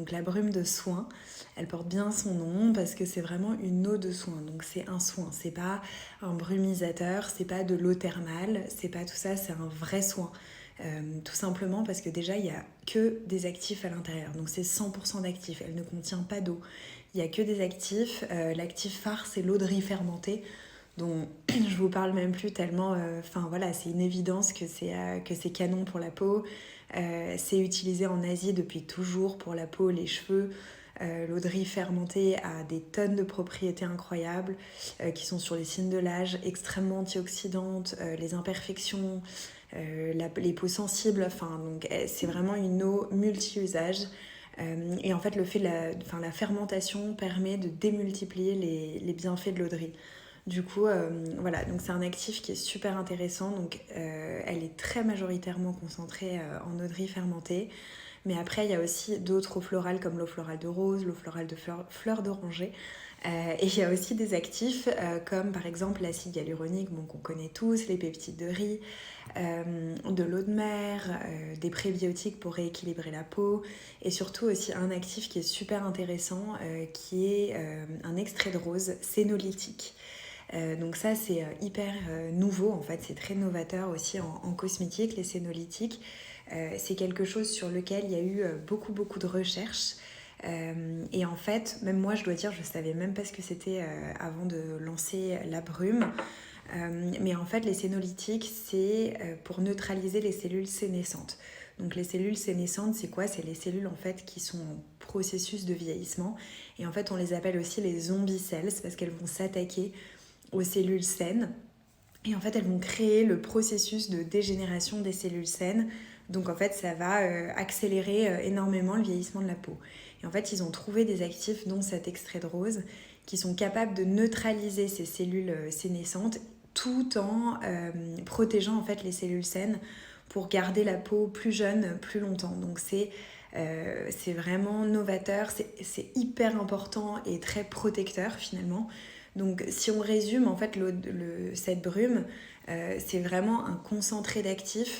donc la brume de soin. Elle porte bien son nom parce que c'est vraiment une eau de soin. Donc c'est un soin, c'est pas un brumisateur, c'est pas de l'eau thermale, c'est pas tout ça, c'est un vrai soin. Tout simplement parce que déjà il n'y a que des actifs à l'intérieur, donc c'est 100% d'actifs, elle ne contient pas d'eau. Il n'y a que des actifs, l'actif phare c'est l'eau de riz fermentée, dont je vous parle même plus tellement, voilà, c'est une évidence que c'est canon pour la peau. C'est utilisé en Asie depuis toujours pour la peau, les cheveux. L'eau de riz fermentée a des tonnes de propriétés incroyables qui sont sur les signes de l'âge, extrêmement antioxydantes, les imperfections, les peaux sensibles. Donc, c'est vraiment une eau multi-usage. Et en fait, la fermentation permet de démultiplier les bienfaits de l'eau de riz. Du coup, voilà, donc c'est un actif qui est super intéressant. Donc, elle est très majoritairement concentrée en eau de riz fermentée. Mais après, il y a aussi d'autres eaux florales comme l'eau florale de rose, l'eau florale de fleur d'oranger. Et il y a aussi des actifs comme par exemple l'acide hyaluronique, qu'on connaît tous, les peptides de riz, de l'eau de mer, des prébiotiques pour rééquilibrer la peau, et surtout aussi un actif qui est super intéressant qui est un extrait de rose sénolytique. Donc ça c'est hyper nouveau en fait, c'est très novateur aussi en cosmétique, les sénolytiques. C'est quelque chose sur lequel il y a eu beaucoup de recherches. Et en fait, même moi je dois dire, je savais même pas ce que c'était avant de lancer la brume. Mais en fait les sénolytiques c'est pour neutraliser les cellules sénescentes. Donc les cellules sénescentes c'est quoi? C'est les cellules en fait qui sont en processus de vieillissement, et en fait on les appelle aussi les zombie cells parce qu'elles vont s'attaquer aux cellules saines, et en fait elles vont créer le processus de dégénération des cellules saines. Donc en fait ça va accélérer énormément le vieillissement de la peau. Et en fait ils ont trouvé des actifs, dont cet extrait de rose, qui sont capables de neutraliser ces cellules sénescentes tout en protégeant en fait les cellules saines pour garder la peau plus jeune plus longtemps. Donc c'est vraiment novateur, c'est hyper important et très protecteur finalement. Donc si on résume en fait cette brume, c'est vraiment un concentré d'actifs